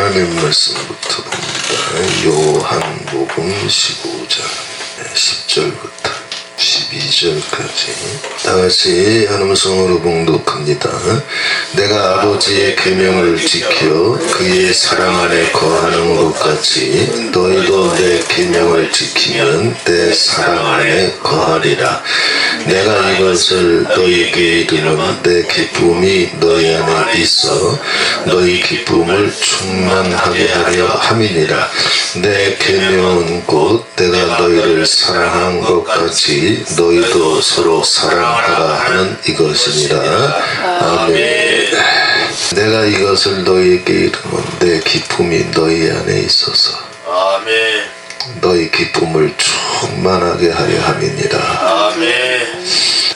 하나님 말씀부터 봅니다. 요한복음 15장 10절부터 12절까지 다같이 한 음성으로 봉독합니다. 내가 아버지의 계명을 지켜 그의 사랑 안에 거하는 것 같이 너희도 내 계명을 지키면 내 사랑 안에 거하리라. 내가 이것을 너희에게 이르면 내 기쁨이 너희 안에 있어 너희 기쁨을 충만하게 하려 함이니라. 내 계명은 곧 내가 너희를 사랑한 것 같이 너희도 서로 사랑하라 하는 이것이니라. 아멘. 내가 이것을 너희에게 이르면 내 기쁨이 너희 안에 있어서 아멘. 너희 기쁨을 충만하게 하려 함이니라. 아멘.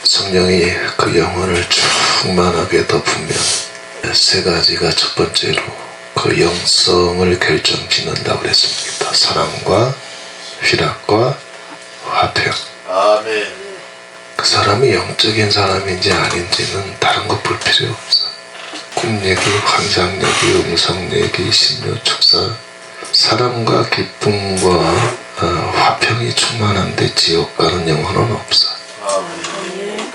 성령이 그 영혼을 충만하게 덮으면 세 가지가 첫 번째로 그 영성을 결정짓는다고 그랬습니다. 사랑과 희락과 화평. 아멘. 그 사람이 영적인 사람인지 아닌지는 다른 거 볼 필요 없어. 꿈 얘기, 환상 얘기, 음성 얘기, 신묘 축사, 사랑과 기쁨과 화평이 충만한데 지옥 가는 영혼은 없어. 아멘.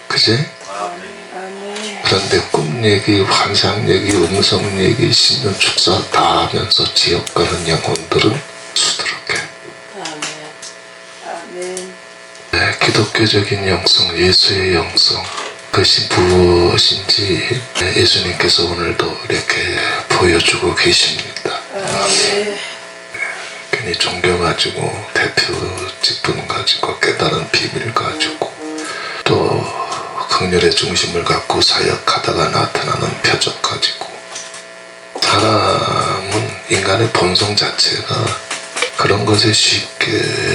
그지? 아멘. 그런데 꿈 얘기, 환상 얘기, 음성 얘기, 신묘 축사 다 하면서 지옥 가는 영혼들은 수두룩해. 네, 기독교적인 영성, 예수의 영성, 그것이 무엇인지 예수님께서 오늘도 이렇게 보여주고 계십니다. 괜히 종교 가지고, 대표 직분 가지고, 깨달은 비밀 가지고, 또 긍휼의 중심을 갖고 사역하다가 나타나는 표적 가지고, 사람은 인간의 본성 자체가 그런 것에 쉽게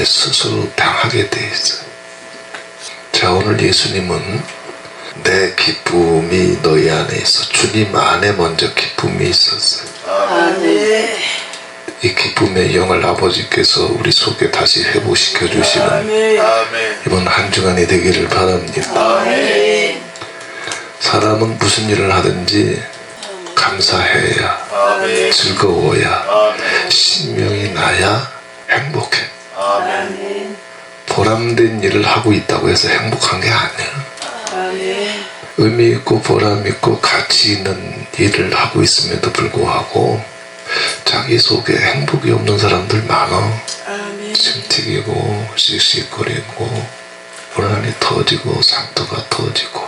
스스로 당하게 돼 있어요. 자, 오늘 예수님은 내 기쁨이 너희 안에 있어. 주님 안에 먼저 기쁨이 있었어요. 아멘. 이 기쁨의 영을 아버지께서 우리 속에 다시 회복시켜 주시는 아멘. 이번 한 주간이 되기를 바랍니다. 아멘. 사람은 무슨 일을 하든지 감사해야, 아멘. 즐거워야, 아멘. 신명이 나야 행복해. 아멘. 보람된 일을 하고 있다고 해서 행복한 게 아니야. 아멘. 의미 있고 보람 있고 가치 있는 일을 하고 있음에도 불구하고 자기 속에 행복이 없는 사람들 많아. 아멘. 침 튀기고 씩씩거리고 불안이 터지고 상처가 터지고.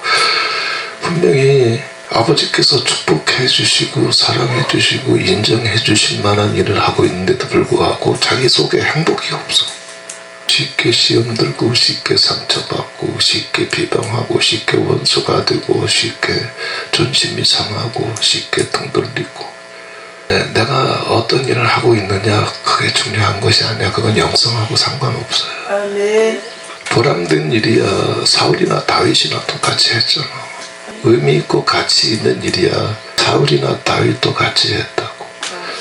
분명히 아버지께서 축복해 주시고 사랑해 주시고 인정해 주실 만한 일을 하고 있는데도 불구하고 자기 속에 행복이 없어. 쉽게 시험 들고 쉽게 상처받고 쉽게 비방하고 쉽게 원수가 되고 쉽게 존심이 상하고 쉽게 등 돌리고. 내가 어떤 일을 하고 있느냐 그게 중요한 것이 아니야. 그건 영성하고 상관없어요. 아멘. 보람된 일이야. 사울이나 다윗이나 똑같이 했잖아. 의미 있고 가치 있는 일이야. 사울이나 다윗도 같이 했다고.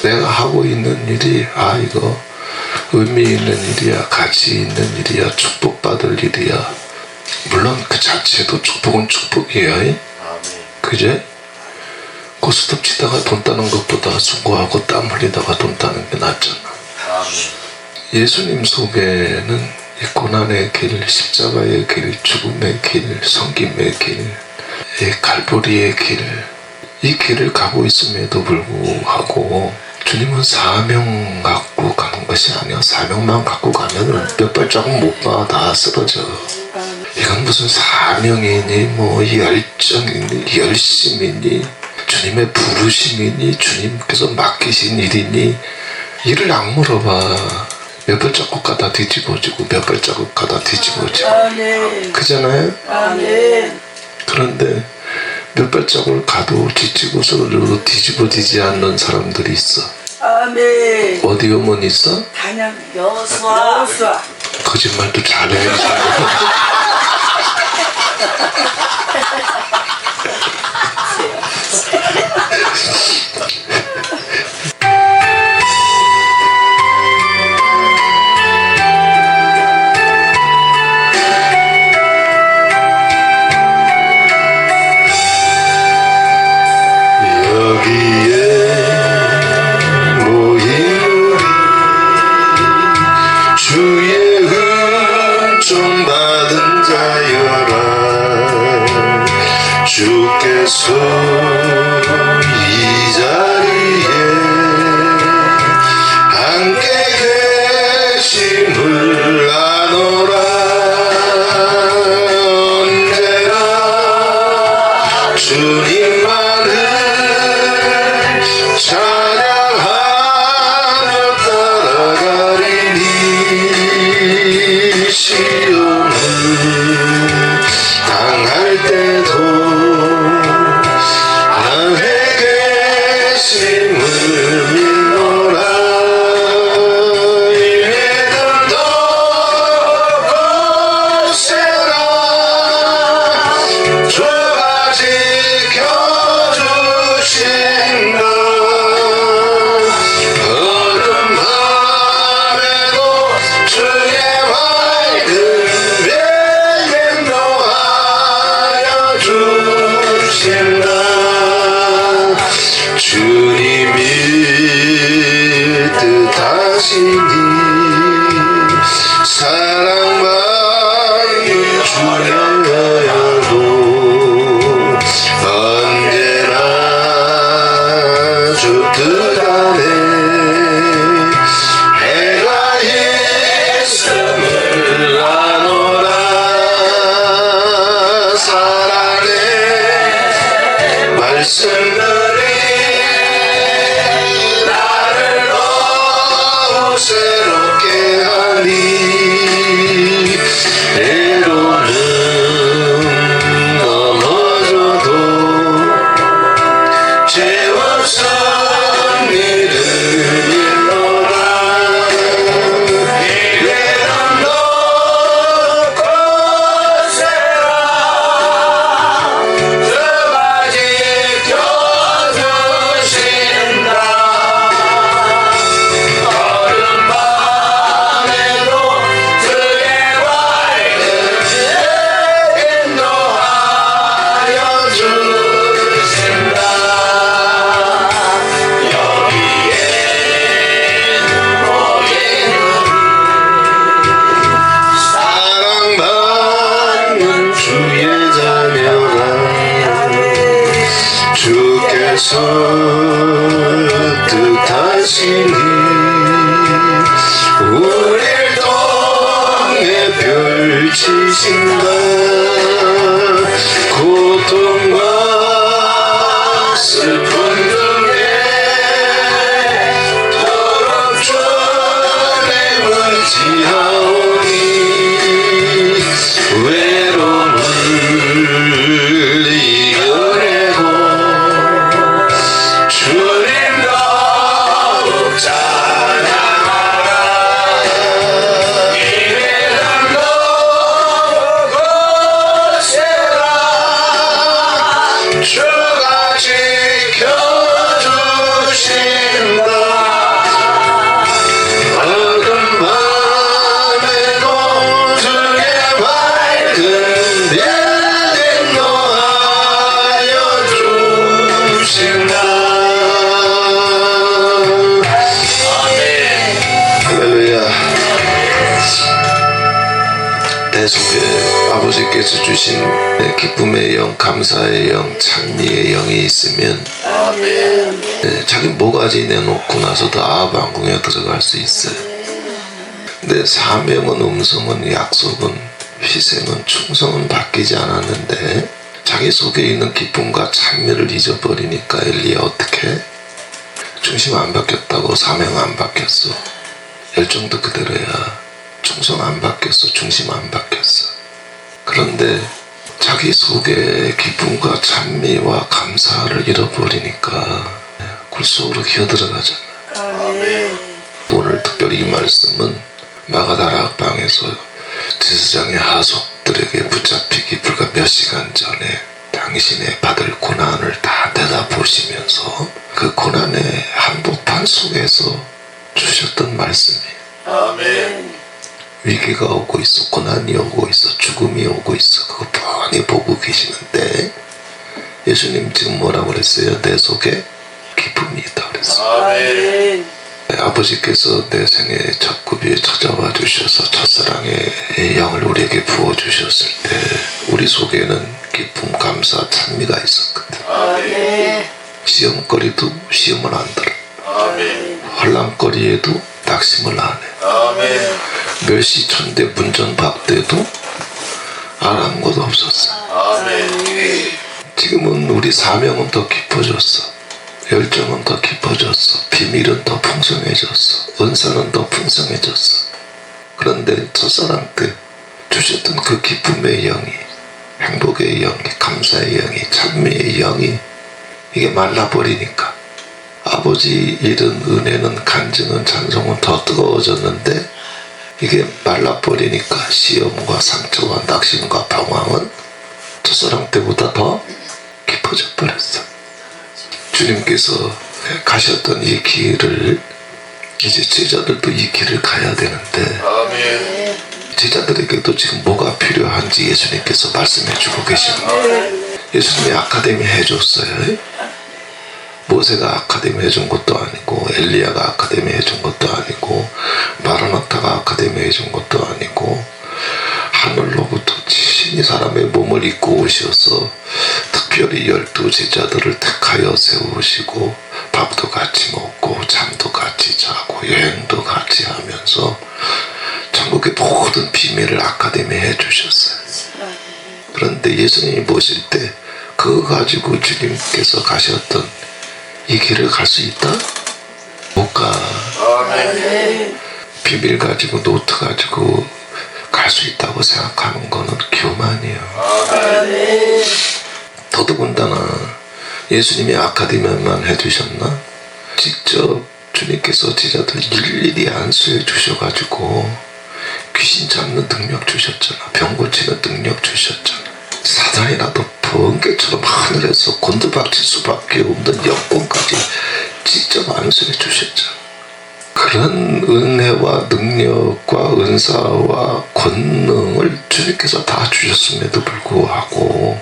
내가 하고 있는 일이 이거 의미 있는 일이야. 가치 있는 일이야. 축복받을 일이야. 물론 그 자체도 축복은 축복이야. 아멘. 그제? 고스톱 치다가 돈 따는 것보다 수고하고 땀 흘리다가 돈 따는 게 낫잖아. 아멘. 예수님 속에는 이 고난의 길, 십자가의 길, 죽음의 길, 섬김의 길, 이 갈보리의 길, 이 길을 가고 있음에도 불구하고 주님은 사명 갖고 가는 것이 아니야. 사명만 갖고 가면 몇 발자국 못 가. 다 쓰러져. 이건 무슨 사명이니 뭐 열정이니 열심이니 주님의 부르심이니 주님께서 맡기신 일이니 일을 안 물어봐. 몇 발자국 가다 뒤집어지고 몇 발자국 가다 뒤집어지고. 아멘. 그잖아요. 아멘. 그런데 몇 발자국을 가도 지치고 쓰러져도 뒤집어지지 않는 사람들이 있어. 아멘. 어디 오면 있어? 단양 여수와 거짓말도 잘해. 여기에 예수 이 자리에 함께 계심을 아노라. 언제나 주님만을 찬양하며 따라가리니. 시험을 당할 때도 나의 계심을 믿노라. 이내는 더 거세라. 주가 지켜주신다. 어둠 밤에도 주의 밝은 빛 인도하여 주신다. 주님이 뜻하시니 사랑받는 주여야도 언제나 주 뜻 안에 내가 있음을 아노라. 사랑의 말씀들이 나를 너무 새롭게 하니. 때로는 넘어져도 죄없은 일을 일러라. 이래는 너 거세라. 주가 지켜주신다. 어른 밤에도 주의 밝은 빛 인도하여 주신다. 여기에 모이는 사랑받는 주의 자녀가 주께서 뜻하시니 우릴 통해 펼치신다. 고통과 슬픔 중에 도록 주님을 지하오니. 외로움을 이겨내고 주님 더욱 찬양하라. 이래는 너무 거세라. 주가 지켜주신다. 어둠 밤에도 주의 밝은 빛 인도하여 주신다. 할렐루야. 내 속에 아버지께서 주신 기쁨의 영, 감사의 영, 찬미의 영이 있으면 자기 모가지 내놓고 나서도 아합 왕궁에 들어갈 수 있어요. 근데 사명은, 음성은, 약속은, 희생은, 충성은 바뀌지 않았는데 자기 속에 있는 기쁨과 찬미를 잊어버리니까 엘리야 어떻게 해? 중심 안 바뀌었다고. 사명 안 바뀌었어. 열정도 그대로야. 충성 안 바뀌었어. 중심 안 바뀌었어. 그런데 자기 속에 기쁨과 찬미와 감사를 잃어버리니까 굴 속으로 기어들어가잖아. 오늘 특별히 이 말씀은 마가다라 방에서 제사장의 하속들에게 붙잡히기 불과 몇 시간 전에 당신의 받을 고난을 다 내다보시면서 그 고난의 한복판 속에서 주셨던 말씀이에요. 아멘. 위기가 오고 있어, 고난이 오고 있어, 죽음이 오고 있어. 그거 뻔히 보고 계시는데 예수님 지금 뭐라고 그랬어요? 내 속에 기쁨이 있다 그랬어요. 아멘. 아버지께서 내 생애 첫 구비에 찾아와 주셔서 첫사랑의 영을 우리에게 부어주셨을 때 우리 속에는 기쁨, 감사, 찬미가 있었거든. 아멘. 시험거리도 시험을 안 들어. 아멘. 혼란거리에도 낙심을 안 해. 아멘. 멸시천대 문전박대도 아랑곳 없었어. 아멘. 지금은 우리 사명은 더 깊어졌어. 열정은 더 깊어졌어. 비밀은 더 풍성해졌어. 은사는 더 풍성해졌어. 그런데 첫사랑 때 주셨던 그 기쁨의 영이, 행복의 영이, 감사의 영이, 찬미의 영이 이게 말라버리니까 아버지 잃은 은혜는, 간증은, 찬송은 더 뜨거워졌는데 이게 말라버리니까 시험과 상처와 낙심과 방황은 첫사랑 때보다 더 깊어져 버렸어. 주님께서 가셨던 이 길을 이제 제자들도 이 길을 가야 되는데 아멘. 제자들에게도 지금 뭐가 필요한지 예수님께서 말씀해 주고 계십니다. 예수님이 아카데미 해줬어요. 모세가 아카데미 해준 것도 아니고, 엘리야가 아카데미 해준 것도 아니고, 마라나타가 아카데미 해준 것도 아니고, 하늘로부터 친히 사람의 몸을 입고 오셔서 특별히 12 제자들을 택하여 세우시고 밥도 같이 먹고 잠도 같이 자고 여행도 같이 하면서 천국의 모든 비밀을 아카데미 해주셨어요. 그런데 예수님이 모실 때 그거 가지고 주님께서 가셨던 이 길을 갈 수 있다? 못 가. 아멘. 비밀 가지고 노트 가지고 갈 수 있다고 생각하는 거는 교만이에요. 아멘. 더더군다나 예수님이 아카데미만 해주셨나? 직접 주님께서 제자들 일일이 안수해 주셔가지고 귀신 잡는 능력 주셨잖아. 병 고치는 능력 주셨잖아. 사단이라도 번개처럼 하늘에서 곤두박질 수밖에 없는 여권까지 직접 안수해 주셨잖아. 그런 은혜와 능력과 은사와 권능을 주님께서 다 주셨음에도 불구하고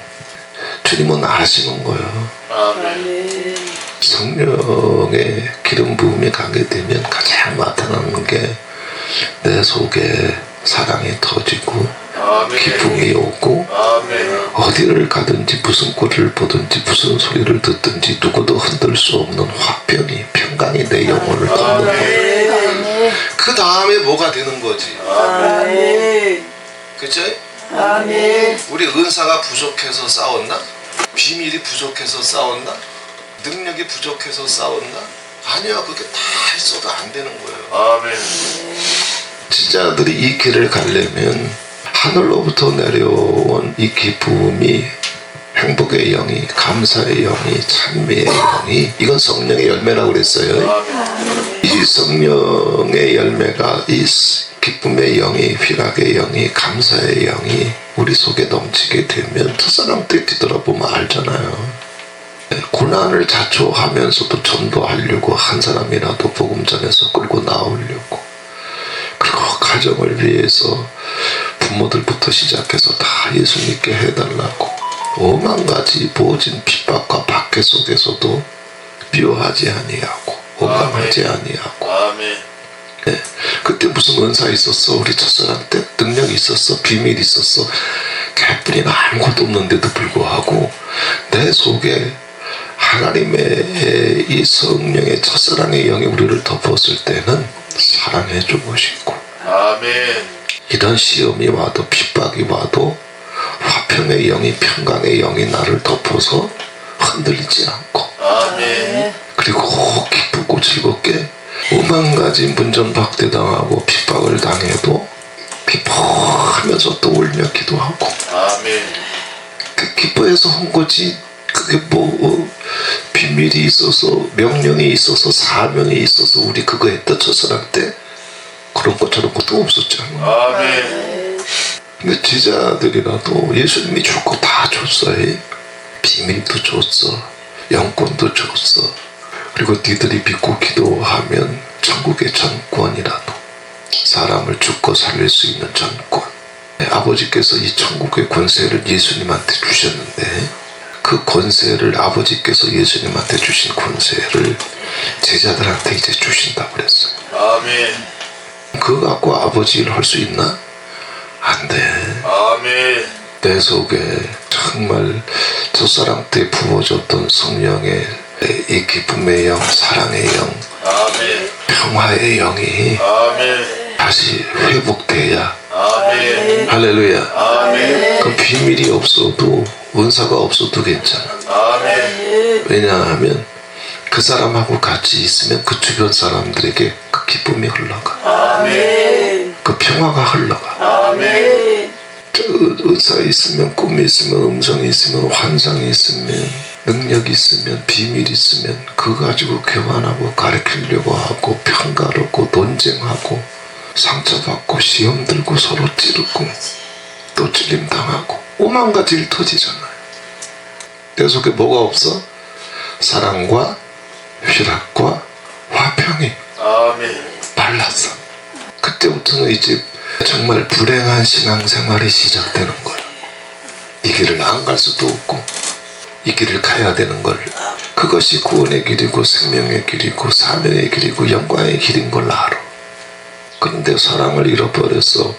주님은 아시는 거예요. 아멘. 성령의 기름 부음이 가게 되면 가장 나타나는 게 내 속에 사랑이 터지고 아멘. 기쁨이 오고 아멘. 어디를 가든지 무슨 꼴을 보든지 무슨 소리를 듣든지 누구도 흔들 수 없는 화평이, 평강이 내 영혼을 덮는 거예요. 그 다음에 뭐가 되는 거지? 아멘. 그치? 아멘. 우리 은사가 부족해서 싸웠나? 비밀이 부족해서 싸웠나? 능력이 부족해서 싸웠나? 아니야, 그게 다 했어도 안 되는 거예요. 아멘. 제자들이 이 길을 가려면 하늘로부터 내려온 이 기쁨이, 행복의 영이, 감사의 영이, 찬미의 영이, 이건 성령의 열매라고 그랬어요. 이 성령의 열매가, 이 기쁨의 영이, 희락의 영이, 감사의 영이 우리 속에 넘치게 되면 첫사랑 때 뒤돌아보면 알잖아요. 고난을 자초하면서도 전도하려고 한 사람이라도 복음전에서 끌고 나오려고, 그리고 가정을 위해서 부모들부터 시작해서 다 예수 믿게 해달라고 오만 가지 모진 핍박과 박해 속에서도 미워하지 아니하고 원망하지 아니하고. 아멘. 네. 그때 무슨 은사 있었어? 우리 첫사랑 때 능력이 있었어? 비밀이 있었어? 개뿐이나 아무것도 없는데도 불구하고 내 속에 하나님의 이 성령의 첫사랑의 영이 우리를 덮었을 때는 사랑해주고 싶고, 아멘. 이런 시험이 와도 핍박이 와도 화평의 영이, 평강의 영이 나를 덮어서 흔들리지 않고, 아멘. 그리고 기쁘고 즐겁게 오만 가지 문전박대 당하고 핍박을 당해도 기뻐하면서 또 울며 기도하고, 아멘. 그 기뻐해서 한 거지. 그게 뭐 비밀이 있어서, 명령이 있어서, 사명이 있어서 우리 그거 했다 첫사랑 때 그런 것 저런 것도 없었잖아. 아멘. 근데 제자들이라도 예수님이 줄 거 다 줬어요. 비밀도 줬어, 영권도 줬어. 그리고 니들이 믿고 기도하면 천국의 전권이라도, 사람을 죽고 살릴 수 있는 전권, 아버지께서 이 천국의 권세를 예수님한테 주셨는데 그 권세를, 아버지께서 예수님한테 주신 권세를 제자들한테 이제 주신다고 그랬어요. 아멘. 그거 갖고 아버지 일 할 수 있나? 안 돼. 아멘. 내 속에 정말 첫사랑 때 부어줬던 성령의 이 기쁨의 영, 사랑의 영, 아멘. 평화의 영이 아멘. 다시 회복돼야. 아멘. 할렐루야. 아멘. 그 비밀이 없어도 은사가 없어도 괜찮아. 아멘. 왜냐하면 그 사람하고 같이 있으면 그 주변 사람들에게 그 기쁨이 흘러가. 아멘. 그 평화가 흘러가. 아멘. 의사 있으면, 꿈이 있으면, 음성이 있으면, 환상이 있으면, 능력이 있으면, 비밀이 있으면 그거 가지고 교환하고 가르치려고 하고 평가하고 논쟁하고 상처받고 시험 들고 서로 찌르고 또 찔림당하고 오만 가지 일 터지잖아요. 내 속에 뭐가 없어? 사랑과 희락과 화평이 아멘. 말랐어. 그때부터는 이제 정말 불행한 신앙생활이 시작되는 거야. 이 길을 안 갈 수도 없고 이 길을 가야 되는 걸. 그것이 구원의 길이고 생명의 길이고 사명의 길이고 영광의 길인 걸 알아. 그런데 사랑을 잃어버려서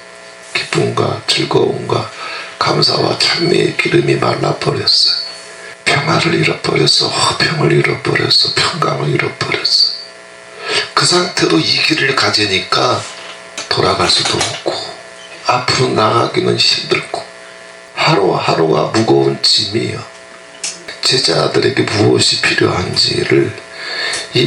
기쁨과 즐거움과 감사와 찬미의 기름이 말라버렸어요. 평화를 잃어버렸어. 화평을 잃어버렸어. 평강을 잃어버렸어. 그 상태로 이 길을 가지니까 돌아갈 수도 없고 앞으로 나가기는 힘들고 하루하루가 무거운 짐이요. 제자들에게 무엇이 필요한지를 이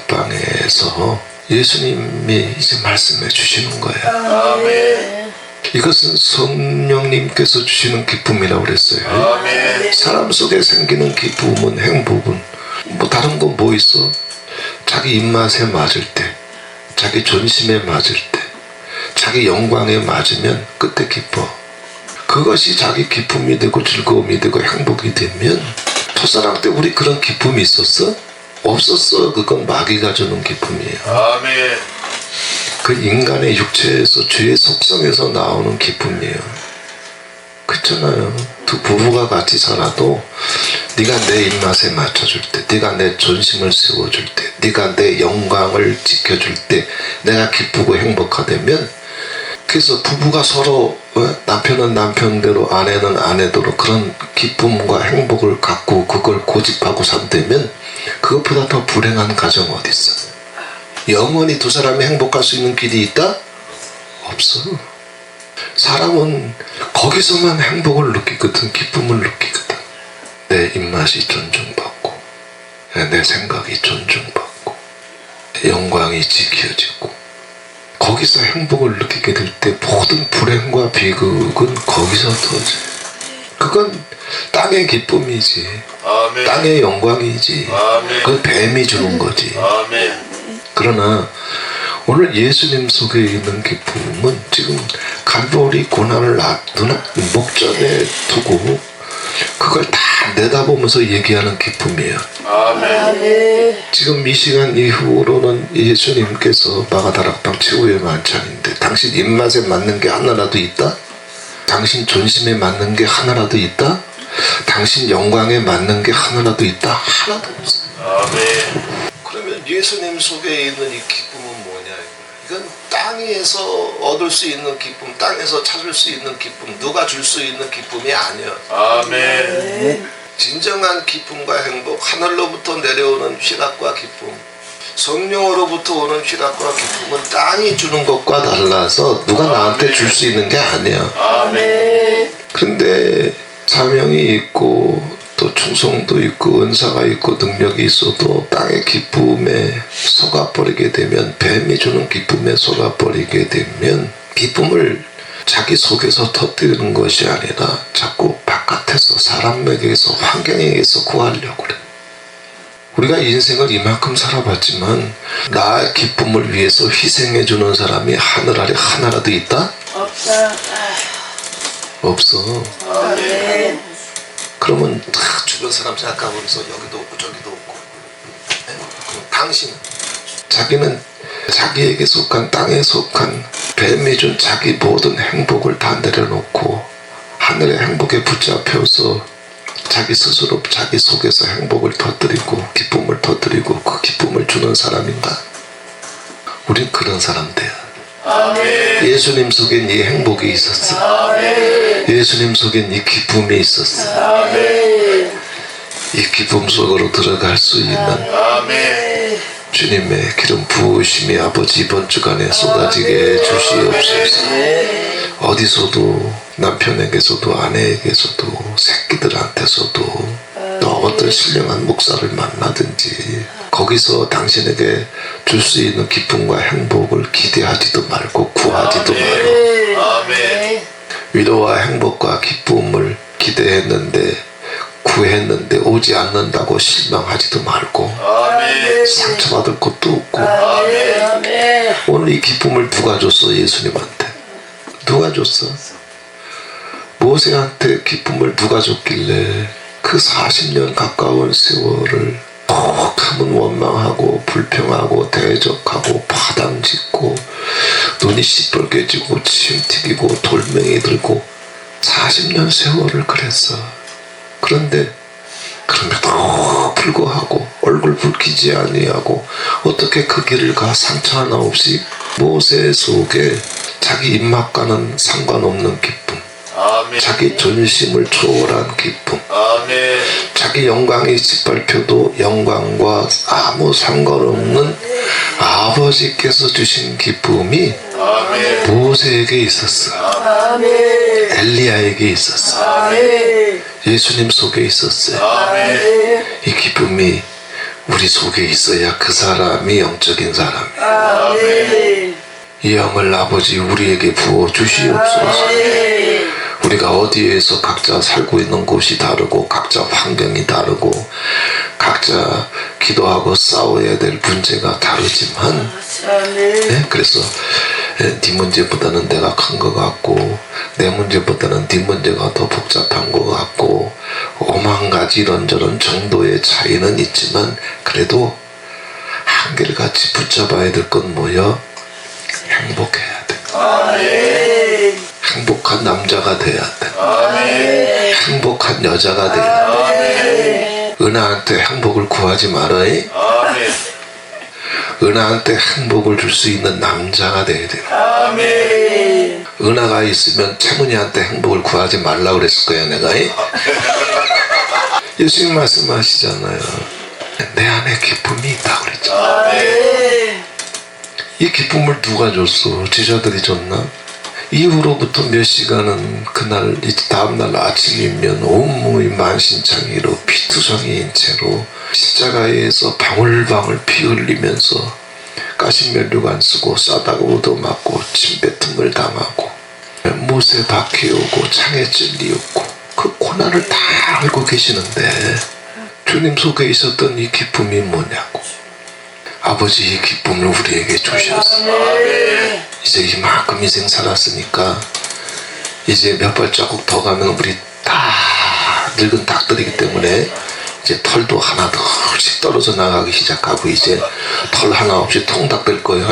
마가다락방에서 예수님이 이제 말씀해 주시는 거예요. 아멘. 이것은 성령님께서 주시는 기쁨이라고 그랬어요. 아멘. 사람 속에 생기는 기쁨은, 행복은 뭐 다른 건 뭐 있어? 자기 입맛에 맞을 때, 자기 존심에 맞을 때, 자기 영광에 맞으면 그때 기뻐. 그것이 자기 기쁨이 되고 즐거움이 되고 행복이 되면, 첫사랑 때 우리 그런 기쁨이 있었어? 없었어. 그건 마귀가 주는 기쁨이에요. 아멘. 그 인간의 육체에서 죄의 속성에서 나오는 기쁨이에요. 그렇잖아요. 두 부부가 같이 살아도 네가 내 입맛에 맞춰줄 때, 네가 내 존심을 세워줄 때, 네가 내 영광을 지켜줄 때 내가 기쁘고 행복하다면, 그래서 부부가 서로 남편은 남편대로 아내는 아내대로 그런 기쁨과 행복을 갖고 그걸 고집하고 산다면 그것보다 더 불행한 가정 어디 있어? 영원히 두 사람이 행복할 수 있는 길이 있다? 없어. 사람은 거기서만 행복을 느끼거든, 기쁨을 느끼거든. 내 입맛이 존중받고, 내 생각이 존중받고, 영광이 지켜지고, 거기서 행복을 느끼게 될 때 모든 불행과 비극은 거기서 터져. 그건 땅의 기쁨이지. 아멘. 땅의 영광이지. 아멘. 그건 뱀이 주는 거지. 아멘. 그러나 오늘 예수님 속에 있는 기쁨은 지금 갈보리 고난을 목전에 두고 그걸 다 내다보면서 얘기하는 기쁨이에요. 아멘. 지금 이 시간 이후로는 예수님께서 마가다락방 최후의 만찬인데 당신 입맛에 맞는 게 하나라도 있다? 당신 존심에 맞는 게 하나라도 있다? 당신 영광에 맞는 게 하나라도 있다? 하나도 없어. 아멘. 그러면 예수님 속에 있는 이 기쁨은 뭐냐 이거야. 이건 땅에서 얻을 수 있는 기쁨, 땅에서 찾을 수 있는 기쁨, 누가 줄 수 있는 기쁨이 아니야. 아멘. 진정한 기쁨과 행복, 하늘로부터 내려오는 희락과 기쁨, 성령으로부터 오는 희락과 기쁨은 땅이 주는 것과 달라서 누가 나한테 줄 수 있는 게 아니야. 아멘. 그런데 사명이 있고 또 충성도 있고 은사가 있고 능력이 있어도 땅의 기쁨에 속아버리게 되면, 뱀이 주는 기쁨에 속아버리게 되면 기쁨을 자기 속에서 터뜨리는 것이 아니라 자꾸 바깥에서 사람에게서 환경에게서 구하려고 그래. 우리가 인생을 이만큼 살아봤지만 나의 기쁨을 위해서 희생해주는 사람이 하늘 아래 하나라도 있다? 없다. 없어. 아멘. 그러면 다 주변 사람 생각하면서 여기도 없고 저기도 없고. 그럼 당신은, 자기는 자기에게 속한 땅에 속한 뱀이 준 자기 모든 행복을 다 내려놓고 하늘의 행복에 붙잡혀서 자기 스스로 자기 속에서 행복을 터뜨리고 기쁨을 터뜨리고 그 기쁨을 주는 사람인가? 우린 그런 사람 돼야. 아멘. 예수님 속엔 이 행복이 있었어. 아멘. 예수님 속엔 이 기쁨이 있었어. 아멘. 이 기쁨 속으로 들어갈 수 있는 아멘. 주님의 기름 부으심이 아버지 이번 주간에 쏟아지게 해 주시옵소서. 어디서도 남편에게서도 아내에게서도 새끼들한테서도 또 어떤 신령한 목사를 만나든지 거기서 당신에게 줄 수 있는 기쁨과 행복을 기대하지도 말고 구하지도 말고 아멘. 위로와 행복과 기쁨을 기대했는데 구했는데 오지 않는다고 실망하지도 말고 아멘. 상처받을 것도 없고 아멘. 오늘 이 기쁨을 누가 줬어? 예수님한테 누가 줬어? 모세한테 기쁨을 누가 줬길래 그 40년 가까운 세월을 혹하면 원망하고 불평하고 대적하고 파당짓고 눈이 시뻘개지고 침 튀기고 돌멩이 들고 40년 세월을 그랬어. 그런데 그럼에도 불구하고 얼굴 붉히지 아니하고 어떻게 그 길을 가 상처 하나 없이 모세 속에 자기 입맛과는 상관없는 기쁨, 아멘. 자기 존심을 초월한 기쁨, 아멘. 자기 영광이 짓밟혀도 영광과 아무 상관없는 아버지께서 주신 기쁨이 아멘. 모세에게 있었어. 아멘. 엘리야에게 있었어. 아멘. 예수님 속에 있었어요. 아멘. 이 기쁨이 우리 속에 있어야 그 사람이 영적인 사람이에요. 아멘. 이 영을 아버지 우리에게 부어 주시옵소서. 우리가 어디에서 각자 살고 있는 곳이 다르고 각자 환경이 다르고 각자 기도하고 싸워야 될 문제가 다르지만 네? 그래서 네 문제보다는 내가 큰 것 같고 내 문제보다는 네 문제가 더 복잡한 것 같고 오만 가지 이런저런 정도의 차이는 있지만 그래도 한결같이 붙잡아야 될 건 뭐여? 행복해야 돼. 아멘. 행복한 남자가 돼야 돼. 아멘. 행복한 여자가 돼야 돼. 아멘. 은하한테 행복을 구하지 말아요. 아멘. 은하한테 행복을 줄 수 있는 남자가 돼야 돼. 아멘. 은하가 있으면 채문이한테 행복을 구하지 말라 그랬을 거야 내가. 예수님 말씀하시잖아요. 내 안에 기쁨이 있다고 그랬잖아. 아멘. 이 기쁨을 누가 줬어? 제자들이 줬나? 이후로부터 몇 시간은 그날 다음날 아침이면 온몸이 만신창이로 피투성이인 채로 십자가에서 방울방울 피 흘리면서 가시면류관 쓰고 싸다고 얻어맞고 침뱉음을 당하고 못에 박혀오고 창에 찔리었고 그 고난을 다 알고 계시는데 주님 속에 있었던 이 기쁨이 뭐냐고. 아버지 이 기쁨을 우리에게 주셨어. 아멘. 이제 이만큼 인생 살았으니까 이제 몇 발자국 더 가면 우리 다 늙은 닭들이기 때문에 이제 털도 하나 더씩 떨어져 나가기 시작하고 이제 털 하나 없이 통닭 될 거예요.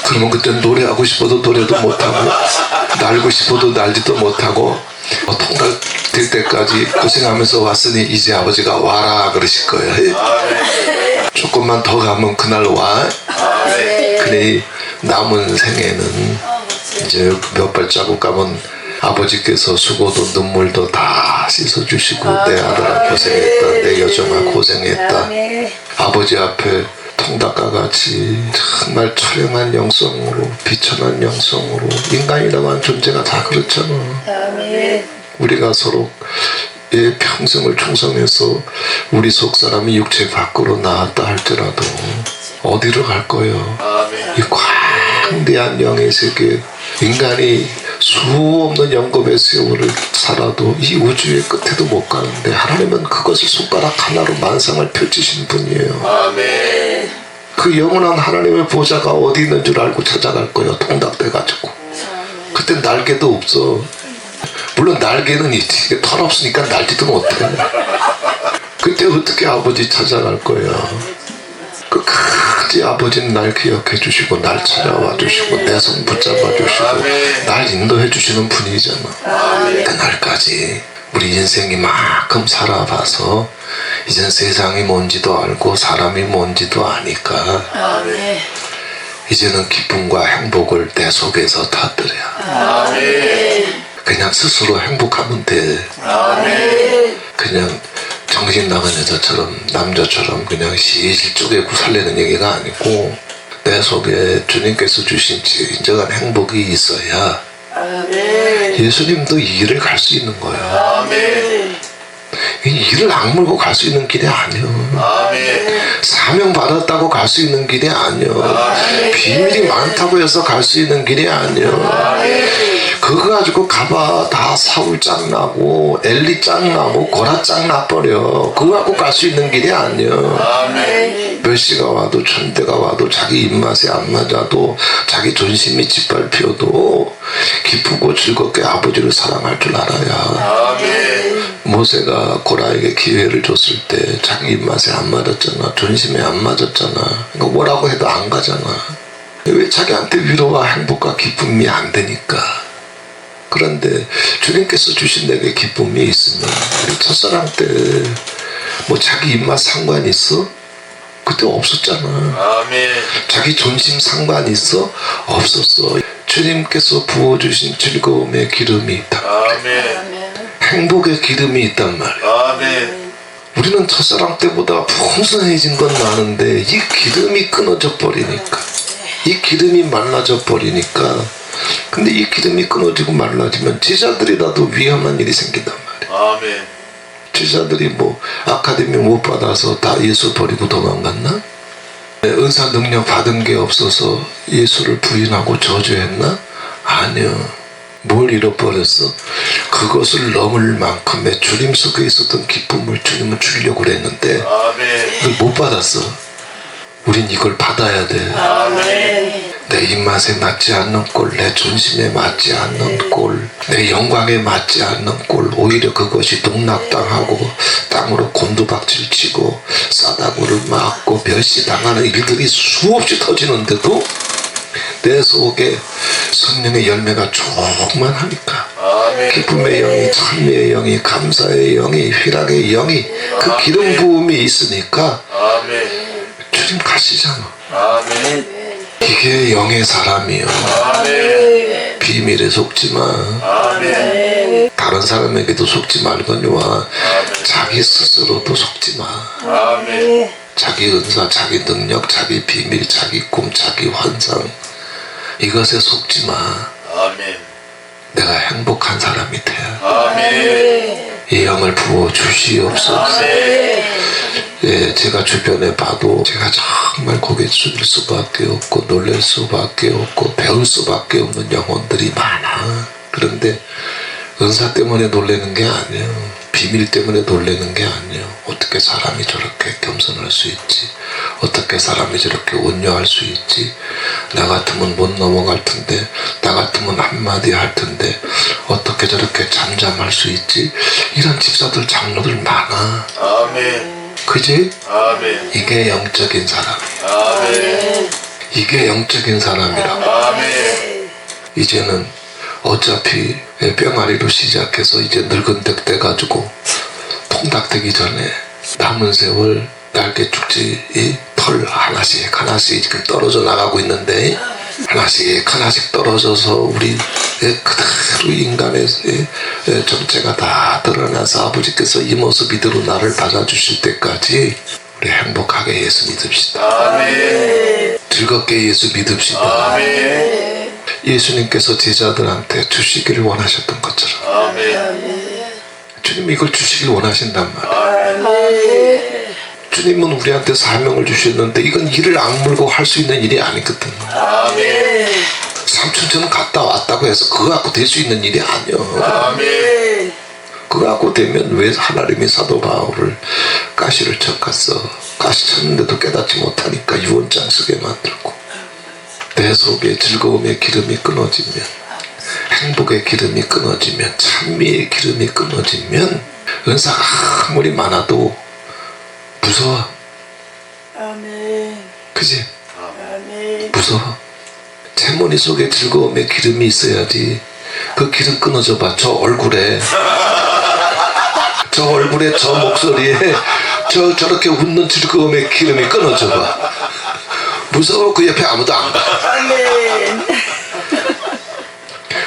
그러면 그때 노래하고 싶어도 노래도 못하고 날고 싶어도 날지도 못하고 통닭 될 때까지 고생하면서 왔으니 이제 아버지가 와라 그러실 거예요. 조금만 더 가면 그날 와. 그래 남은 생에는 이제 몇 발자국 가면 아버지께서 수고도 눈물도 다 씻어주시고 내 아들아 고생했다, 내 여정아 고생했다. 아버지 앞에 통닭과 같이 정말 처량한 영성으로 비천한 영성으로 인간이라고 하는 존재가 다 그렇잖아. 우리가 서로 평생을 충성해서 우리 속 사람이 육체 밖으로 나왔다 할지라도 어디로 갈 거예요? 이 광대한 영의 세계 인간이 수 없는 영겁의 세월을 살아도 이 우주의 끝에도 못 가는데 하나님은 그것을 손가락 하나로 만상을 펼치신 분이에요. 아멘. 그 영원한 하나님의 보좌가 어디 있는 줄 알고 찾아갈 거예요. 통닭돼가지고. 그때 날개도 없어. 물론 날개는 있지. 털 없으니까 날지도 못해. 그때 어떻게 아버지 찾아갈 거예요. 끝까지 아버지는 날 기억해 주시고 날 찾아와 주시고 내 손 붙잡아 주시고 날 인도해 주시는 분이잖아. 그날까지 우리 인생이 만큼 살아봐서 이젠 세상이 뭔지도 알고 사람이 뭔지도 아니까 이제는 기쁨과 행복을 내 속에서 터뜨려. 그냥 스스로 행복하면 돼. 그냥 정신 나간 여자처럼 남자처럼 그냥 실실 쪼개고 살려는 얘기가 아니고 내 속에 주님께서 주신 진정한 행복이 있어야 예수님도 이 길을 갈 수 있는 거예요. 이 일을 악물고 갈 수 있는 길이 아니요. 사명 받았다고 갈 수 있는 길이 아니요. 비밀이 많다고 해서 갈 수 있는 길이 아니요. 그거 가지고 가봐 다 사울 짱나고 엘리 짱나고 고라 짱나버려. 그거 갖고 갈 수 있는 길이 아니요. 멸시가 와도 천대가 와도 자기 입맛에 안 맞아도 자기 존심이 짓밟혀도 기쁘고 즐겁게 아버지를 사랑할 줄 알아야. 모세가 고라에게 기회를 줬을 때 자기 입맛에 안 맞았잖아. 존심에 안 맞았잖아. 그러니까 뭐라고 해도 안 가잖아. 왜 자기한테 위로와 행복과 기쁨이 안 되니까. 그런데 주님께서 주신 내게 기쁨이 있으면 우리 첫사랑 때 뭐 자기 입맛 상관 있어? 그때 없었잖아. 자기 존심 상관 있어? 없었어. 주님께서 부어주신 즐거움의 기름이 있다. 행복의 기름이 있단 말이야. 우리는 첫사랑 때보다 풍성해진 건 많은데 이 기름이 끊어져 버리니까, 이 기름이 말라져 버리니까. 근데 이 기름이 끊어지고 말라지면 제자들이라도 위험한 일이 생긴단 말이야. 제자들이 뭐 아카데미 못 받아서 다 예수 버리고 도망갔나? 은사 능력 받은 게 없어서 예수를 부인하고 저주했나? 아니요. 뭘 잃어버렸어? 그것을 넘을 만큼의 주님 속에 있었던 기쁨을 주님은 주려고 그랬는데 그걸 못 받았어. 우린 이걸 받아야 돼. 내 입맛에 맞지 않는 꼴, 내 존심에 맞지 않는 꼴, 내 영광에 맞지 않는 꼴, 오히려 그것이 농락당하고 땅으로 곤두박질 치고 싸다구를 맞고 멸시당하는 일들이 수없이 터지는데도 내 속에 성령의 열매가 충만하니까 기쁨의 영이, 찬미의 영이, 감사의 영이, 희락의 영이, 그 기름 부음이 있으니까 주님 가시잖아. 이게 영의 사람이요. 비밀에 속지 마. 다른 사람에게도 속지 말거니와 자기 스스로도 속지 마. 자기 은사, 자기 능력, 자기 비밀, 자기 꿈, 자기 환상, 이것에 속지 마. 내가 행복한 사람이 돼. 이 영을 부어 주시옵소서. 예, 제가 주변에 봐도 제가 정말 고개 숙일 수밖에 없고 놀랄 수밖에 없고 배울 수밖에 없는 영혼들이 많아. 그런데 은사 때문에 놀라는 게 아니에요. 비밀 때문에 놀라는 게 아니에요. 어떻게 사람이 저렇게 겸손할 수 있지? 어떻게 사람이 저렇게 온유할 수 있지? 나 같으면 못 넘어갈 텐데, 나 같으면 한마디 할 텐데 어떻게 저렇게 잠잠할 수 있지? 이런 집사들 장로들 많아. 그지? 이게 영적인 사람이야. 이게 영적인 사람이라고. 이제는 어차피 뿅아리로 시작해서 이제 늙은 덱 돼가지고 통닭되기 전에 남은 세월 날개 축지 이 털 하나씩 하나씩 지금 떨어져 나가고 있는데 하나씩 하나씩 떨어져서 우리 그대로 인간의 정체가 다 드러나서 아버지께서 이 모습 이대로 나를 받아주실 때까지 우리 행복하게 예수 믿읍시다. 즐겁게 예수 믿읍시다. 예수님께서 제자들한테 주시기를 원하셨던 것처럼 주님 이걸 주시길 원하신단 말이에요. 주님은 우리한테 사명을 주셨는데 이건 일을 악물고 할 수 있는 일이 아니거든. 삼춘천은 갔다 왔다고 해서 그거 갖고 될 수 있는 일이 아니야. 그거 갖고 되면 왜 하나님이 사도 바울을 가시를 쳤겠어. 가시 쳤는데도 깨닫지 못하니까 유언장 쓰게 만들고. 내 속에 즐거움의 기름이 끊어지면, 행복의 기름이 끊어지면, 찬미의 기름이 끊어지면 은사가 아무리 많아도 무서워. 그지? 무서워. 채머리 속에 즐거움의 기름이 있어야지. 그 기름 끊어져 봐. 저 얼굴에 저 목소리에 저렇게 웃는 즐거움의 기름이 끊어져 봐. 무서워 그 옆에 아무도 안 가. 아멘.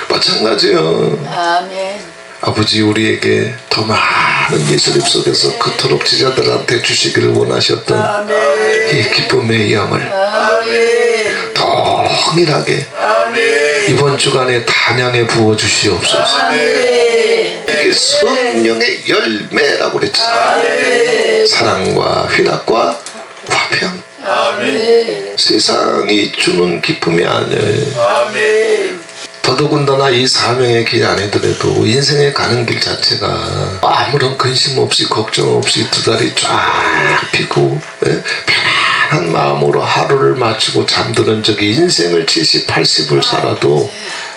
마찬가지요. 아멘. 아버지 우리에게 더 많은 예수님 속에서 그토록 제자들한테 주시기를 원하셨던 아멘. 이 기쁨의 영을 아멘. 동일하게 아멘. 이번 주간에 단양에 부어주시옵소서. 아멘. 이게 성령의 열매라고 그랬잖아요. 사랑과 희락과 화평. 아멘. 세상이 주는 기쁨이 아니에요. 아멘. 더더군다나 이 사명의 길 아니더라도 인생에 가는 길 자체가 아무런 근심 없이 걱정 없이 두 다리 쫙 펴고 편안한 마음으로 하루를 마치고 잠드는 적이 인생을 70, 80을 살아도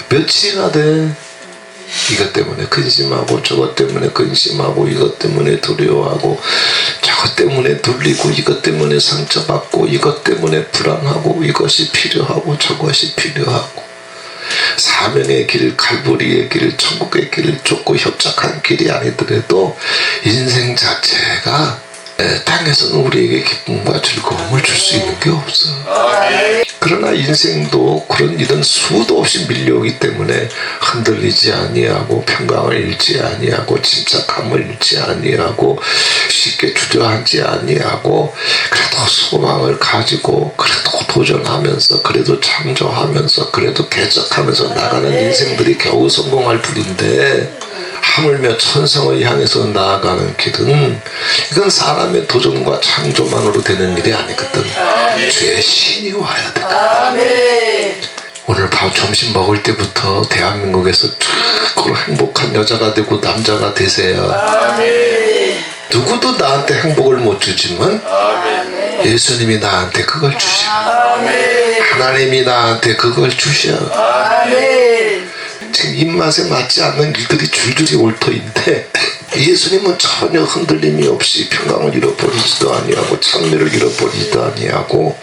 며칠이나 돼. 이것 때문에 근심하고 저것 때문에 근심하고 이것 때문에 두려워하고 저것 때문에 돌리고 이것 때문에 상처받고 이것 때문에 불안하고 이것이 필요하고 저것이 필요하고 사명의 길, 칼보리의 길, 천국의 길을 좁고 협착한 길이 아니더라도 인생 자체가 땅에서는 우리에게 기쁨과 즐거움을 줄 수 있는 게 없어. 그러나 인생도 그런 일은 수도 없이 밀려오기 때문에 흔들리지 아니하고 평강을 잃지 아니하고 침착함을 잃지 아니하고 쉽게 주저하지 아니하고 그래도 소망을 가지고 그래도 도전하면서 그래도 창조하면서 그래도 개척하면서 나가는 인생들이 겨우 성공할 뿐인데 하물며 천성을 향해서 나아가는 길은 이건 사람의 도전과 창조만으로 되는 일이 아니거든. 주의 신이 와야 돼. 아멘. 오늘 밤 점심 먹을 때부터 대한민국에서 최고로 행복한 여자가 되고 남자가 되세요. 아멘. 누구도 나한테 행복을 못 주지만 아멘. 예수님이 나한테 그걸 주셔. 아멘. 하나님이 나한테 그걸 주셔. 아멘. 지금 입맛에 맞지 않는 일들이 줄줄이 옳터인데 예수님은 전혀 흔들림이 없이 평강을 잃어버리지도 아니하고 찬미를 잃어버리지도 아니하고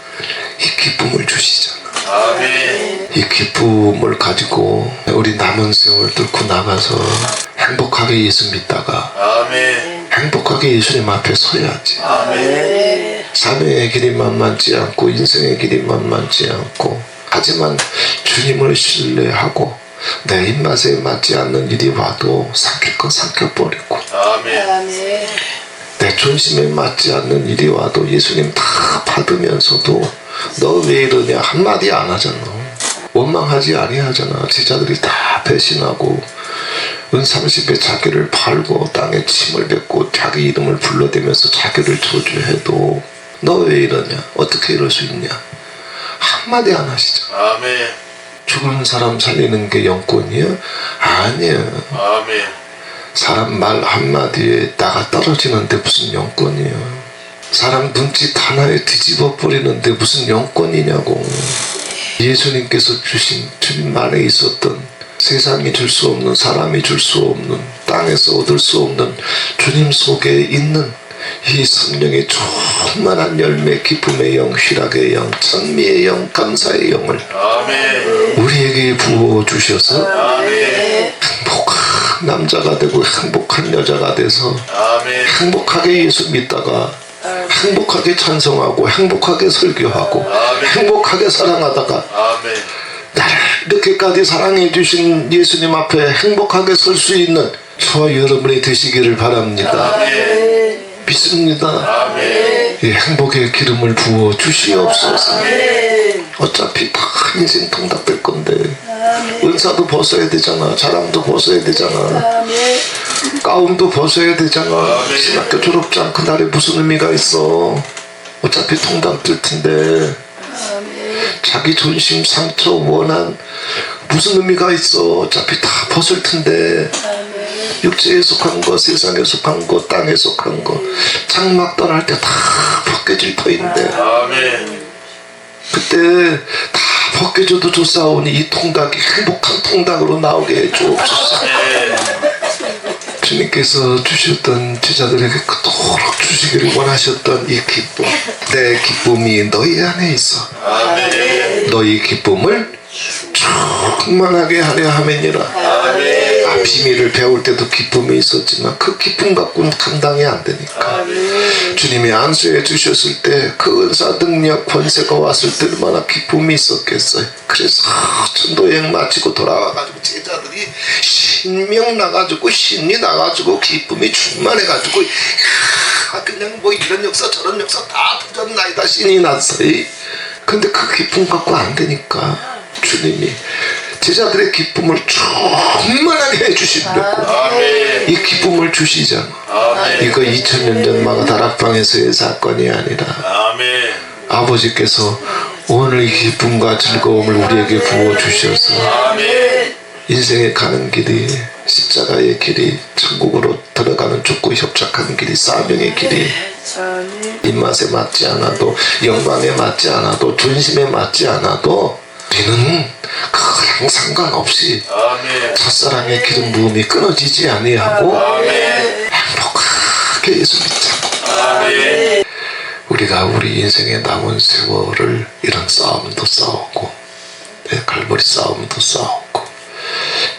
이 기쁨을 주시잖아. 아멘. 이 기쁨을 가지고 우리 남은 세월 뚫고 나가서 행복하게 예수 믿다가 아멘. 행복하게 예수님 앞에 서야지. 아멘. 사명의 길이 만만치 않고 인생의 길이 만만치 않고 하지만 주님을 신뢰하고 내 입맛에 맞지 않는 일이 와도 삼킬 건 삼켜버리고 아멘. 아멘. 내 존심에 맞지 않는 일이 와도 예수님 다 받으면서도 너 왜 이러냐 한마디 안 하잖아. 원망하지 아니하잖아. 제자들이 다 배신하고 은 30에 자기를 팔고 땅에 침을 뱉고 자기 이름을 불러대면서 자기를 저주해도 너 왜 이러냐 어떻게 이럴 수 있냐 한마디 안 하시잖아. 아멘. 죽은 사람 살리는 게 영권이야? 아니야. 아멘. 사람 말 한마디에 나가 떨어지는데 무슨 영권이야. 사람 눈짓 하나에 뒤집어 버리는데 무슨 영권이냐고. 예수님께서 주신 주님 안에 있었던 세상이 줄 수 없는 사람이 줄 수 없는 땅에서 얻을 수 없는 주님 속에 있는 이 성령의 충만한 열매 기쁨의 영 희락의 영 찬미의 영 감사의 영을 아멘. 우리에게 부어주셔서 아멘. 행복한 남자가 되고 행복한 여자가 돼서 아멘. 행복하게 예수 믿다가 행복하게 찬송하고 행복하게 설교하고 행복하게 사랑하다가 아멘. 나를 이렇게까지 사랑해 주신 예수님 앞에 행복하게 설 수 있는 저와 여러분이 되시기를 바랍니다. 아멘. 믿습니다. 아멘. 이 행복의 기름을 부어 주시옵소서. 아멘. 어차피 다 인생 통닭될 건데 은사도 벗어야 되잖아. 자랑도 벗어야 되잖아. 아멘. 가운도 벗어야 되잖아. 신학교 졸업장 그날에 무슨 의미가 있어. 어차피 통닭 뜰 텐데 자기 존심 상처 원한 무슨 의미가 있어. 어차피 다 벗을 텐데 육체에 속한 거 세상에 속한 거 땅에 속한 거 장막 떠날 때 다 벗겨질 터인데 아멘. 그때 다 벗겨져도 좋사오니 이 통닭이 행복한 통닭으로 나오게 해주옵소서. 주님께서 주셨던 제자들에게 그토록 주시기를 원하셨던 이 기쁨 내 기쁨이 너희 안에 있어. 아멘. 너희 기쁨을 충만하게 하려 함이니라. 아멘. 비밀을 배울 때도 기쁨이 있었지만 그 기쁨 갖고는 감당이 안 되니까 주님이 안수해 주셨을 때 그 은사 능력 권세가 왔을 때 얼마나 기쁨이 있었겠어요. 그래서 전도여행 마치고 돌아와가지고 제자들이 신명 나가지고 신이 나가지고 기쁨이 충만해가지고 그냥 뭐 이런 역사 저런 역사 다 터졌나이다 신이 났어요. 근데 그 기쁨 갖고 안 되니까 주님이 제자들의 기쁨을 충만하게 해주시려고 이 기쁨을 주시잖아. 이거 2000년 전 마가다락방에서의 사건이 아니라 아버지께서 오늘 이 기쁨과 즐거움을 우리에게 부어주셔서 인생에 가는 길이 십자가의 길이 천국으로 들어가는 좁고 협착한 길이 사명의 길이 입맛에 맞지 않아도 영광에 맞지 않아도 존심에 맞지 않아도 우리는 그거랑 상관없이 첫사랑의 기름 부음이 끊어지지 아니하고 행복하게 예수 믿자고 우리가 우리 인생에 남은 세월을 이런 싸움도 싸우고 갈보리 싸움도 싸우고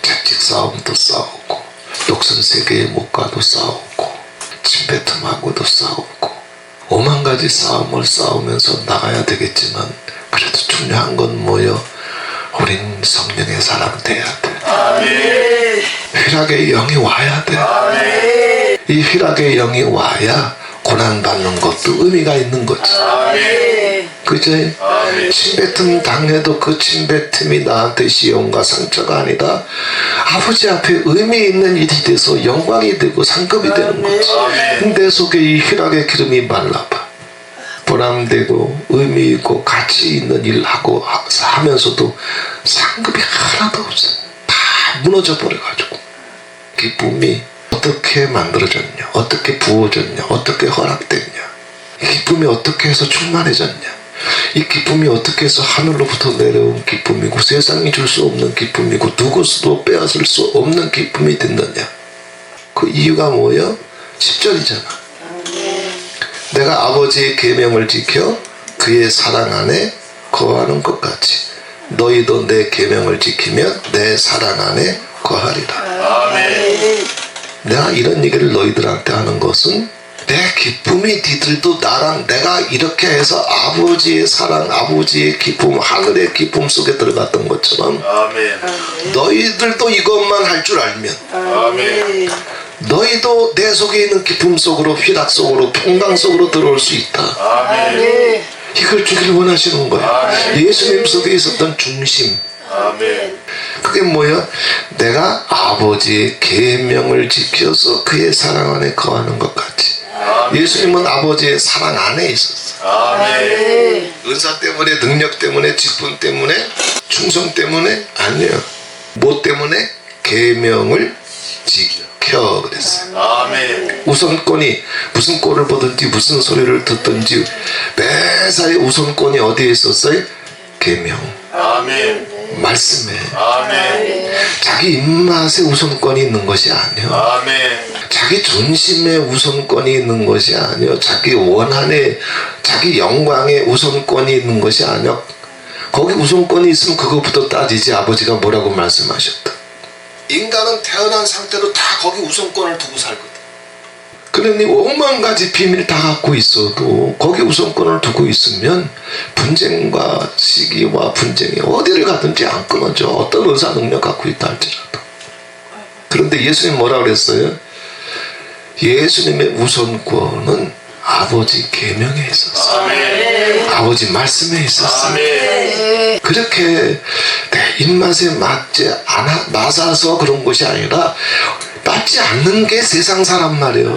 채찍 싸움도 싸우고 독선 세계에 못 가도 싸우고 침뱉음하고도 싸우고 오만 가지 싸움을 싸우면서 나가야 되겠지만 그래도 중요한 건 뭐요? 우린 성령의 사람 돼야 돼. 휘락의 영이 와야 돼. 이 휘락의 영이 와야 고난받는 것도 의미가 있는 거지. 그제 침뱉음 당해도 그 침뱉음이 나한테 시험과 상처가 아니라 아버지 앞에 의미 있는 일이 돼서 영광이 되고 상급이 되는 거지. 내 속에 이 휘락의 기름이 말라봐. 보람되고 의미 있고 가치 있는 일 하고 하면서도 상급이 하나도 없어. 다 무너져 버려가지고 기쁨이 어떻게 만들어졌냐, 어떻게 부어졌냐, 어떻게 허락됐냐, 이 기쁨이 어떻게 해서 충만해졌냐, 이 기쁨이 어떻게 해서 하늘로부터 내려온 기쁨이고 세상이 줄 수 없는 기쁨이고 누구도 빼앗을 수 없는 기쁨이 됐느냐. 그 이유가 뭐야? 10절이잖아. 내가 아버지의 계명을 지켜 그의 사랑 안에 거하는 것 같이 너희도 내 계명을 지키면 내 사랑 안에 거하리라. 내가 이런 얘기를 너희들한테 하는 것은 내 기쁨이 니들도 나랑 내가 이렇게 해서 아버지의 사랑, 아버지의 기쁨, 하늘의 기쁨 속에 들어갔던 것처럼 너희들도 이것만 할 줄 알면 너희도 내 속에 있는 기쁨 속으로 휘락 속으로 평강 속으로 들어올 수 있다. 이걸 주기를 원하시는 거야. 예수님 속에 있었던 중심. 그게 뭐야? 내가 아버지의 계명을 지켜서 그의 사랑 안에 거하는 것 같이. 예수님은 아버지의 사랑 안에 있었어. 은사 때문에, 능력 때문에, 직분 때문에, 충성 때문에 아니야. 뭐 때문에? 계명을 지켜 그랬어요. 우선권이 무슨 꼴을 보든지 무슨 소리를 듣든지 매사에 우선권이 어디에 있었어요? 계명. 말씀에. 자기 입맛에 우선권이 있는 것이 아니요. 자기 존심에 우선권이 있는 것이 아니요. 자기 원한에 자기 영광에 우선권이 있는 것이 아니요. 거기 우선권이 있으면 그것부터 따지지. 아버지가 뭐라고 말씀하셨다. 인간은 태어난 상태로 다 거기 우선권을 두고 살거든. 그러니 오만 가지 비밀 다 갖고 있어도 거기 우선권을 두고 있으면 분쟁과 시기와 분쟁이 어디를 가든지 안 끊어져. 어떤 은사 능력 갖고 있다 할지라도. 그런데 예수님 뭐라 그랬어요? 예수님의 우선권은 아버지 계명에 있었어요. 아버지 말씀에 있었어요. 그렇게 내 입맛에 맞아서 그런 것이 아니라 맞지 않는 게 세상 사람 말이에요.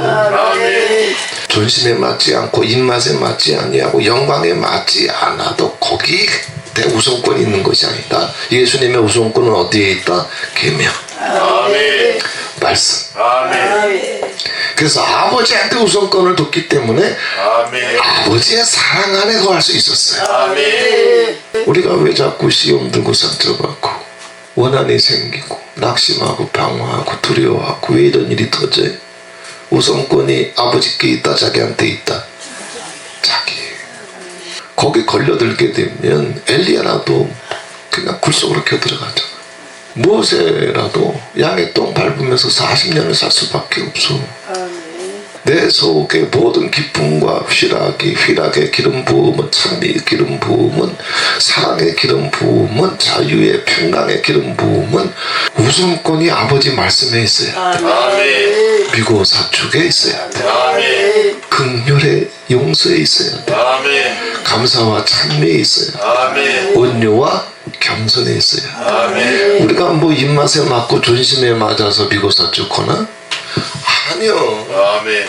존심에 맞지 않고 입맛에 맞지 아니하고 영광에 맞지 않아도 거기 내 우선권이 있는 것이 아니다. 예수님의 우선권은 어디에 있다? 계명. 말씀. 그래서 아버지한테 우선권을 뒀기 때문에 아버지의 사랑 안에 거할 수 있었어요. 우리가 왜 자꾸 시험 들고 상처받고 원한이 생기고 낙심하고 방황하고 두려워하고 왜 이런 일이 터져요? 우선권이 아버지께 있다, 자기한테 있다. 자기. 거기 걸려들게 되면 엘리야라도 그냥 굴 속으로 겨들어가잖아. 모세라도 양의 똥 밟으면서 40년을 살 수밖에 없어. 아멘. 내 속에 모든 기쁨과 휘락의 기름 부음은, 찬미의 기름 부음은, 사랑의 기름 부음은, 자유의 평강의 기름 부음은 우선권이 아버지 말씀에 있어야 돼. 아멘. 미고 사축에 있어야 돼. 아멘. 긍휼의 용서에 있어야 돼. 아멘. 감사와 찬미에 있어야 돼. 아멘. 온유와 겸손에 있어야 돼. 아멘. 우리가 뭐 입맛에 맞고 존심에 맞아서 미고 사축하나? 아니요. 아멘.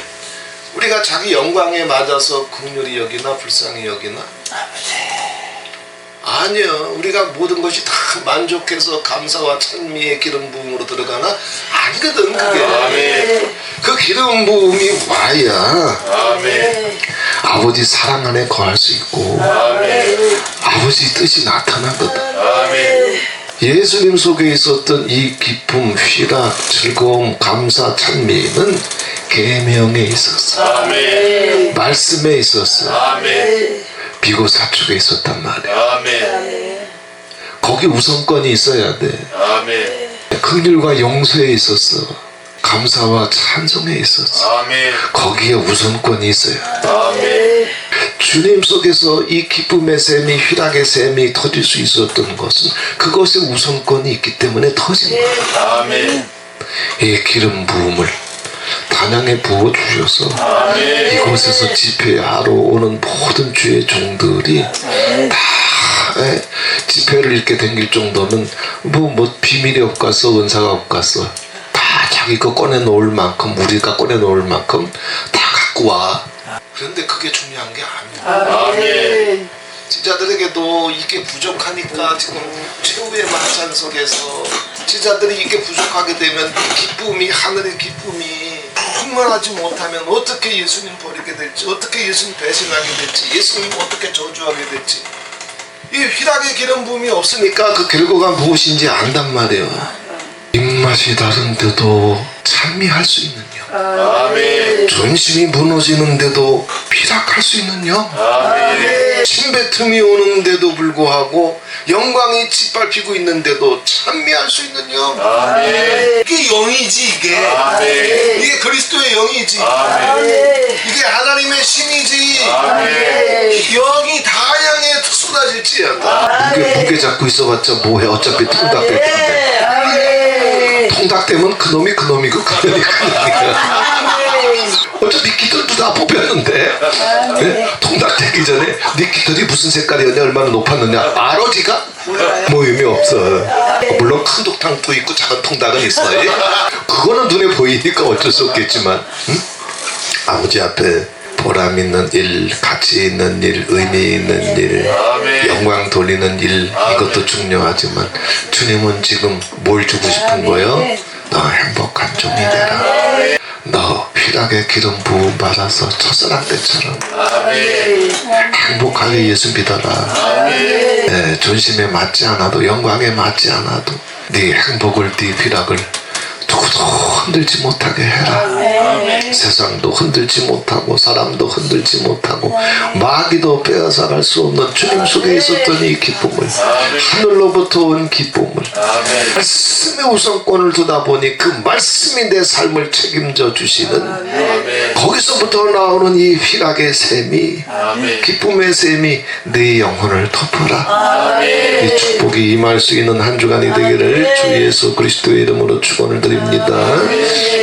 우리가 자기 영광에 맞아서 긍휼히 여기나 불쌍히 여기나? 아니요. 우리가 모든 것이 다 만족해서 감사와 찬미의 기름 부음으로 들어가나? 아니거든 그게. 아멘. 그 기름 부음이 와야 아멘. 아버지 사랑 안에 거할 수 있고 아멘. 아버지 뜻이 나타나거든. 아멘. 예수님 속에 있었던 이 기쁨, 휘락, 즐거움, 감사, 찬미는 계명에 있었어. 아멘. 말씀에 있었어. 아멘. 비고 사축에 있었단 말이야. 아멘. 거기 우선권이 있어야 돼. 아멘. 긍휼과 용서에 있었어. 감사와 찬송에 있었어. 아멘. 거기에 우선권이 있어야 돼. 아멘. 주님 속에서 이 기쁨의 샘이, 휘락의 샘이 터질 수 있었던 것은 그것에 우선권이 있기 때문에 터진 거야. 아멘. 이 기름 부음을 단양에 부어주셔서 아멘. 이곳에서 집회하러 오는 모든 주의 종들이 다 집회를 이렇게 댕길 정도면 뭐 비밀이 없겠어, 은사가 없겠어. 다 자기 거 꺼내놓을 만큼, 우리가 꺼내놓을 만큼 다 갖고 와. 그런데 그게 중요한 게 아니야. 아멘. 지자들에게도 이게 부족하니까 지금 최후의 만찬 속에서 지자들이 이게 부족하게 되면 기쁨이, 하늘의 기쁨이 충만하지 못하면 어떻게 예수님 버리게 될지, 어떻게 예수님 배신하게 될지, 예수님 어떻게 저주하게 될지, 이 휘락의 기름 부음이 없으니까 그 결과가 무엇인지 안단 말이에요. 입맛이 다른데도 찬미할 수 있는 영, 아멘. 존심이 무너지는데도 휘락할 수 있는 영, 아멘. 침뱉음이 오는데도 불구하고 영광이 짓밟히고 있는데도 찬미할 수 있는 영. 아멘. 이게 영이지, 이게. 아멘. 이게 그리스도의 영이지. 아멘. 이게 하나님의 신이지. 아멘. 영이 다양하게 쏟아질지. 무게 잡고 있어봤자 뭐해. 어차피 통닭될 텐데. 통닭되면 그놈이 그놈이고 그놈이 그놈이야. 어차피 깃털도 다 뽑혔는데 통닭 되기 전에 네 깃털이 무슨 색깔이었냐, 얼마나 높았느냐 알아 지가? 뭐 의미 없어. 물론 큰 통닭도 있고 작은 통닭은 있어. 그거는 눈에 보이니까 어쩔 수 없겠지만, 응? 아버지 앞에 보람 있는 일, 가치 있는 일, 의미 있는 일, 아멘. 영광 돌리는 일, 이것도 중요하지만 주님은 지금 뭘 주고 싶은 거예요? 너 행복한 종이 되라. 너 휘락의 기름 부음 받아서 첫사랑 때처럼 아멘. 행복하게 예수 믿어라. 아멘. 네, 존심에 맞지 않아도, 영광에 맞지 않아도 네 행복을, 네 휘락을 누구도 흔들지 못하게 해라. 세상도 흔들지 못하고 사람도 흔들지 못하고 마귀도 빼앗아갈 수 없는 주님 속에 있었던 이 기쁨을, 하늘로부터 온 기쁨을, 말씀의 우선권을 두다 보니 그 말씀이 내 삶을 책임져 주시는, 거기서부터 나오는 이 휘락의 샘이, 기쁨의 샘이 내 영혼을 덮어라. 이 축복이 임할 수 있는 한 주간이 되기를 주 예수 그리스도의 이름으로 축원을 드립니다.